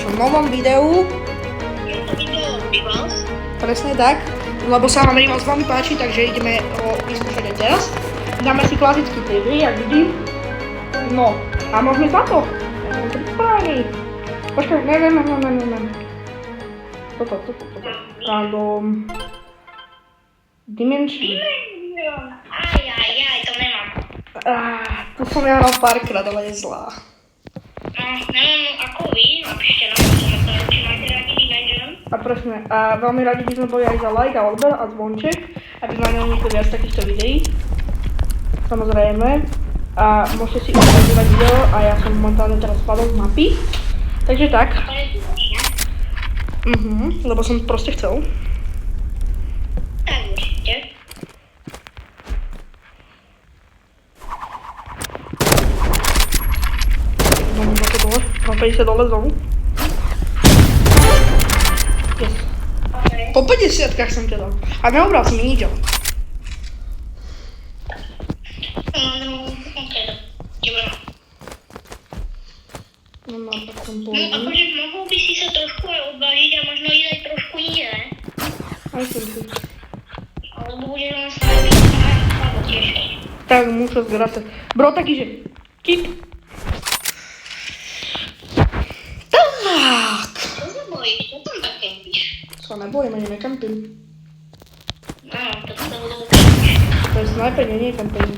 našom novom videu. Je to video Rivals. Presne tak, lebo sa nám Rivals veľmi páči, takže ideme ho vyskúšať aj teraz. Dáme si klasický TV, jak vždy. No, a môžeme za to. Ja som pripravený. Počkaj, ne. Toto. Random. Dimension. Aj, to nemám. Tu som ja hral párkrát, ale je zlá. Neviem ako vy, napíšte nám komentáru, či máte radi Dimension. A presne, a veľmi radi by sme boli aj za like a odber a zvonček, aby sme nemali viac takýchto videí. Samozrejme. A môžete si užívať video a ja som momentálne teraz spadol z mapy. Takže tak. To je zložné. Lebo som proste chcel. Tak určite. Mám to dole. Mám 50 dole znovu. Yes. Okay. Po 50-kách som ťa dal. A neobral si mi nič. Okay. No, tak som No akože mohol by si sa trošku aj odvážiť a možno ísť aj trošku inde. Aj som si. Alebo bude len snažiť alebo tiež. Tak, mucho zgrať. Bro, taký, že... Kik. Tak. Čo sa bojíš? Čo tam tak kempíš? Sa nebojím, ani nekampím. No, tak sa budú ukázať. To je snajpenie, nie kampenie.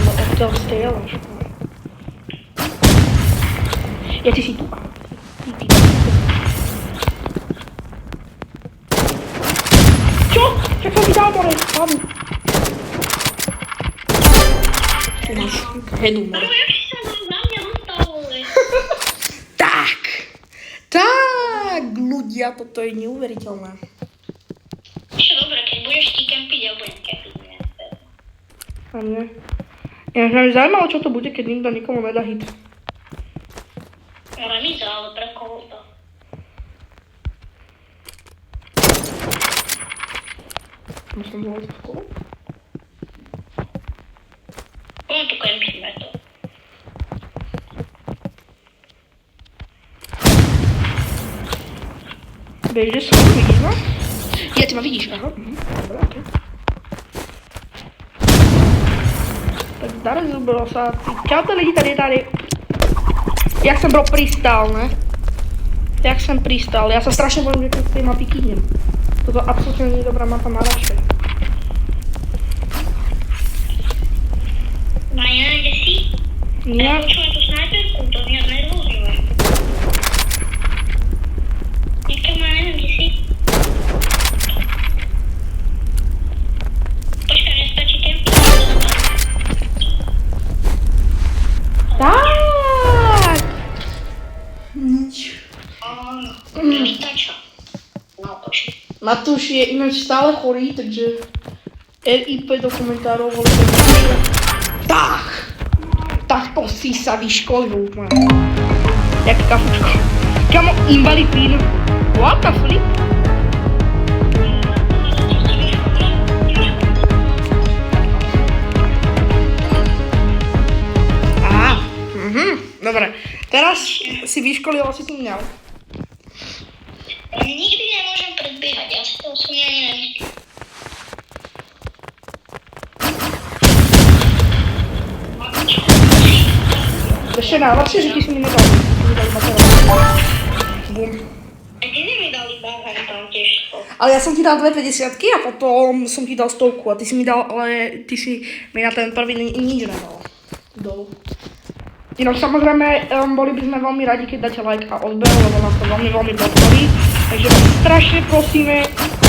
No, odtiaľ strieľaš. Ja ty si tu. Ty. Čo? Čak som ti dal more. Hlavu. Tu máš hedu more. No, jak si sa na mňa dostali? Tak, ľudia, toto je neuveriteľné. Ešte dobre, keď budeš ti kempiť, ja budem kempiť. A mne. Ja mňa zaujímalo, čo to bude, keď nikto nikomu nedá hit. Remiza, ale pre koho to? Musím zvolať skolo. Komu tu kempíme to? Vieš, že som, vidíš ma? Ja, ty ma vidíš, aha. Dobre, okej. Tak zarazilo sa. Čau to lidi, tady. Jak som bro pristal, ne? Jak som pristal. Ja sa strašne bojím, že keď z tej mapy kýhnem. Toto absolútne nie je dobrá mapa na rašej. Maja, kde si? Ja... Počujem tú snajperku, to mňa znervozňuje. Niekde ma neviem, kde si? Počkaj, nestačí kempiť. Tak! Nič. Áno, stača. No, počkaj. Matúš je ináč stále chorý, takže RIP do komentárov volíte. Tak to si sa vyškolil úplne. Jak kafučko. Kamo, invalidín. What the flip? Aha, dobre. Teraz si vyškolil asi tu mňa. Nikdy nemôžem predbiehať, ja si to osobne ani nemyslím. Ešte najlepšie, že ty si mi nedal. Bum. A ty si mi dali báhať tam tiež to. Ale ja som ti dal 250-ky a potom som ti dal 100 a ty si mi dal, ale ty si mi na ten prvý nič nedal. Dolu. Inak samozrejme, boli by sme veľmi radi, keď dáte like a odber, lebo nás to veľmi podporí. Takže vás strašne prosíme a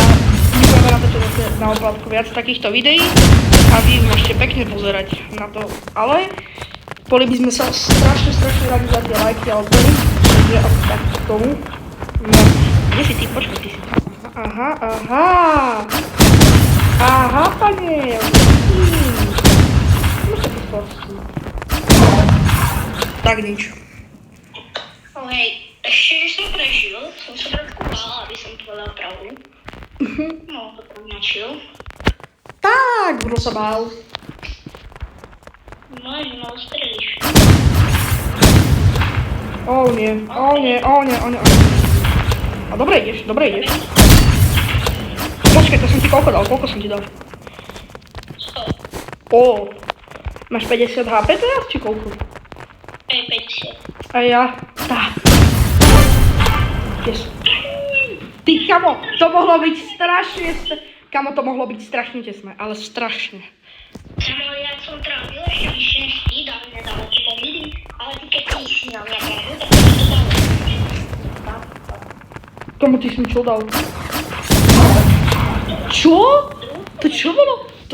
ďakujeme na to, čo dáte na oplátku viac takýchto videí a vy môžete pekne pozerať na to, ale boli by sme sa strašne radi za tie lajky a odbery, takže asi tak k tomu. No, kde si ty? Počkaj, ty si. Aha, pane. Môžete to spôsobiť. Tak nič. Oh hej, Ešte, že som prežil, som sa trošku bála, aby som povedal pravdu. No, to tam načil. Tak, kto sa bál? No, že ma ustrelíš. Nie. A dobre ideš. Počkaj, to som ti koľko dal? Koľko som ti dal? 100. Máš 50 HP teraz, či koľko? 50. A ja? Tak. Yes. Ty, kamo, to mohlo byť strašne... Kamo, to mohlo byť strašne tesné, ale strašne. Kamo, ja som trávil ešte vyššie než ty, dám nedalo ti to vidím, ale ty keď ty si na mňa trávil, tak to dalo. Kamo, ty si mi čo dal? Čo? To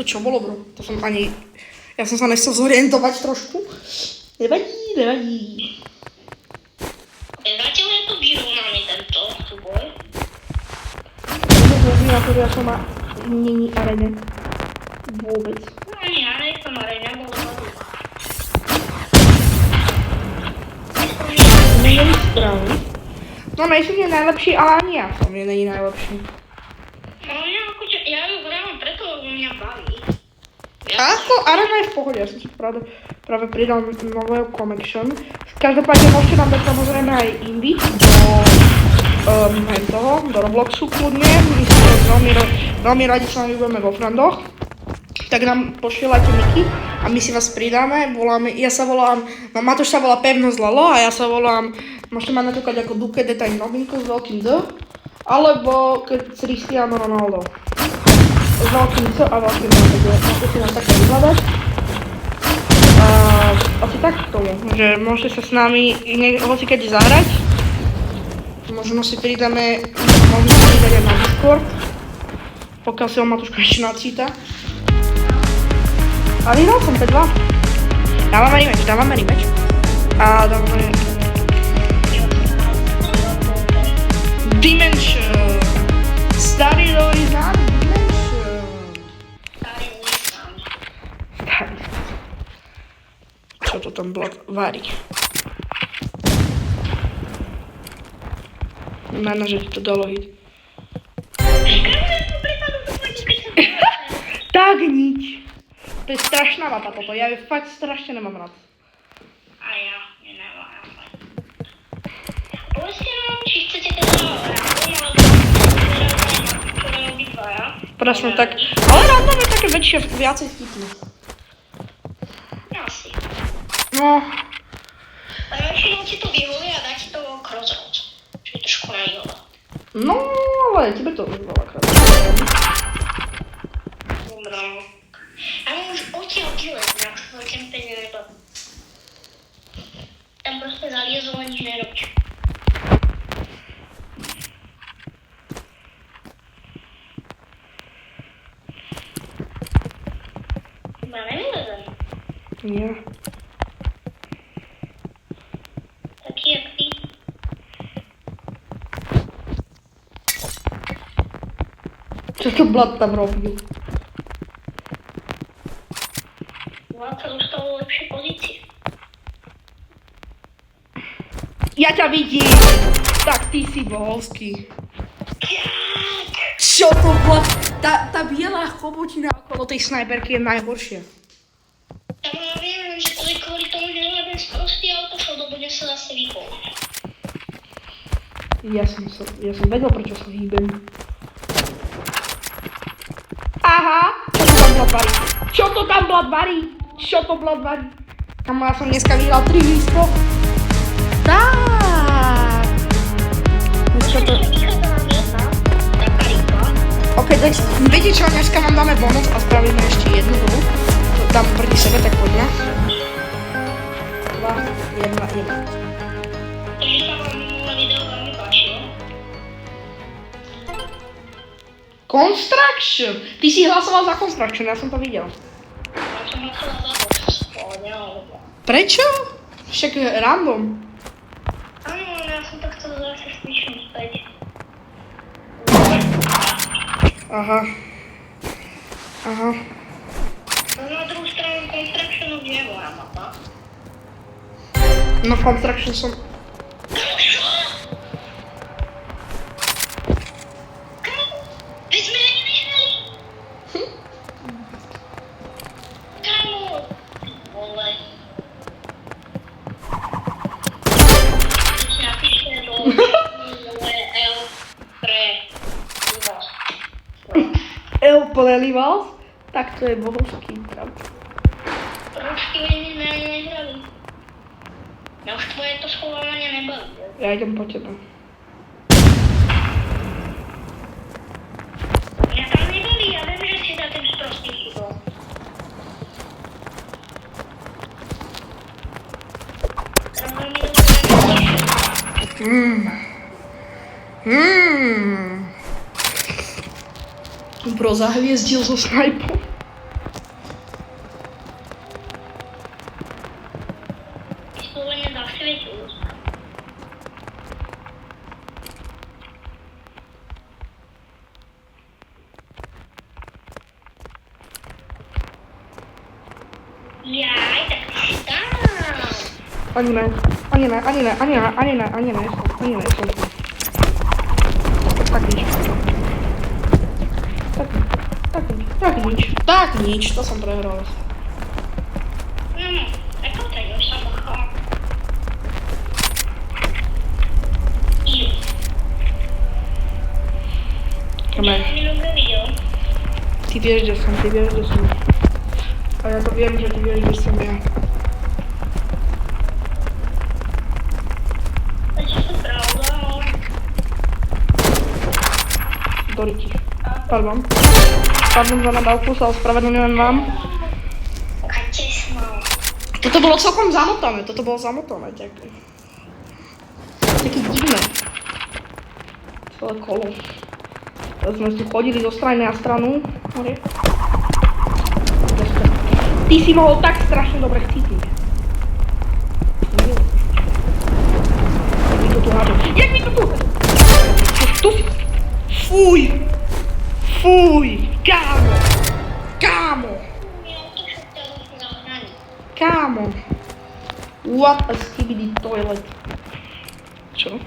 čo bolo, bro? To som ani... Ja som sa nechcel zorientovať trošku. Nevadí. Zatiaľ je to vyrovnaný tento súboj. Ja som na... Není arene. Vôbec. No ani ja nechcem arena, bolo to dúfa. Není správny. No nejsem je najlepší, ale ani ja som je není najlepší. No ja ju hrávam preto, lebo mňa baví. Ako arena je v pohode, ja som si práve pridal nového connection. Každopádne môžete nám dať samozrejme aj invite do Robloxu kľudne. My sa veľmi radi s vami budeme vo friendoch. Tak nám pošielajte niky a my si vás pridáme. Matúš sa volá Pevnosť Lalo a ja sa volám, môžete ma natúkať ako Duke Detain Novinko s veľkým D, alebo Cristiano Ronaldo. S veľkým C a veľkým D, môžete si nás takto vyhľadať. Asi tak k tomu, že môžete sa s nami hocikedy zahrať. Možno si pridáme, môžeme si pridať aj na Discord, pokiaľ si ho Matúška ešte nacíta. A vyhral som 5-2. Dávame rematch. A dávame... Dimension. Starý nový znám. Dimension. Starý. Čo to tam varí? Manažer to dalo hit. Tak nič. To je strašná mapa toto, ja ju fakt strašne nemám rád. A ja nemám. Povedzte nám, či chcete teda Presne tak. Ale random je také väčšie, viacej vtipné. Asi. No. Ale väčšinou ti to vyhovuje a dá ti to crossroads. Čiže trošku najhoda. No, ale tebe to už veľakrát. Dobrá. A už odtiaľ kilet, nejak sa to tempe nevedlo. Tam proste zaliezol a nič nerobíš. Ja nevylezem. Nie. Taký jak ty. Čo to Blood tam robil? Vlad sa dostal do lepšej pozície. Ja ťa vidím! Tak ty si bohovský. Čo to Blood? Tá biela chobotina okolo tej snajperky je najhoršia. Tam ja viem, že to je kvôli tomu, že jeden sprostý autošol do bude sa zase vypolniť. Ja som vedel, prečo sa hýbem. Aha! Čo to tam Blood varí? Kamo, ja som dneska vyhral 3 výspo. Tak. Dneska to... OK, viete čo, dneska vám dáme bonus a spravíme ešte jednu hru. To dám proti sebe, tak poďme. 2, 1. Takže sa vám minulé video veľmi páčilo. Construction! Ty si hlasoval za Construction, ja som to videl. Ja som hlasoval za box, ale nehovorila. Prečo? Však random. Áno, ja som to chcel zase slyším späť. Aha. No na druhú stranu Constructionu nebola mapa. No Construction som... Čo? Úplný vás? Tak to je bohovský prav. Rušky vojny nehrali. No už tvoje to schovávanie nebaví. Ja idem po tebe. Mňa tam nebaví, ja viem, že si za tým sprostým chybou. Tam veľmi dobre Bro zahviezdil so snajpom. vyslovene zasvietil. Jaj, tak ty si tam. Ani ne. Tak nič. Tak nič, to som prehral. Ako to je už sa bochá? Iu. Kamer. Ja mi dobre videl. Ty vieš, kde som. A ja to viem, že ty vieš, kde som ja. Takže to pravda, ale... Doriti. Pardon za nadávku, sa ospravedlňujem vám. A tesno. Toto bolo celkom zamotané, Také divné. Celé kolo. Teraz sme tu chodili zo strany na stranu. Hore. Ty si mohol tak strašne dobre chcítiť. Jak mi to tu? Tu si. Fuj! Kámo! Kámo! What a skibidi toilet. Čo?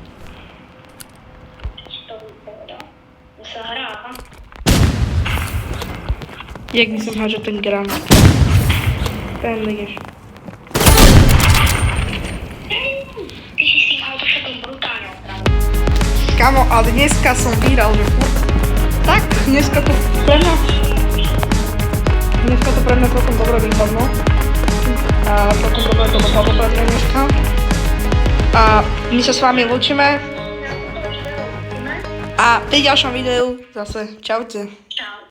Si to vypovedal. To sa hrá. Jak by som hážel ten granát? Ten nejdeš. Ty si s tým autošokom brutálne opravil. Kámo, ale dneska som vyhral, že tak, dneska to pre mňa celkom dobre vypadlo. A celkom dobre to dopadlo pre mňa dneska. A my sa s vami lúčime. A pri ďalšom videu zase čaute.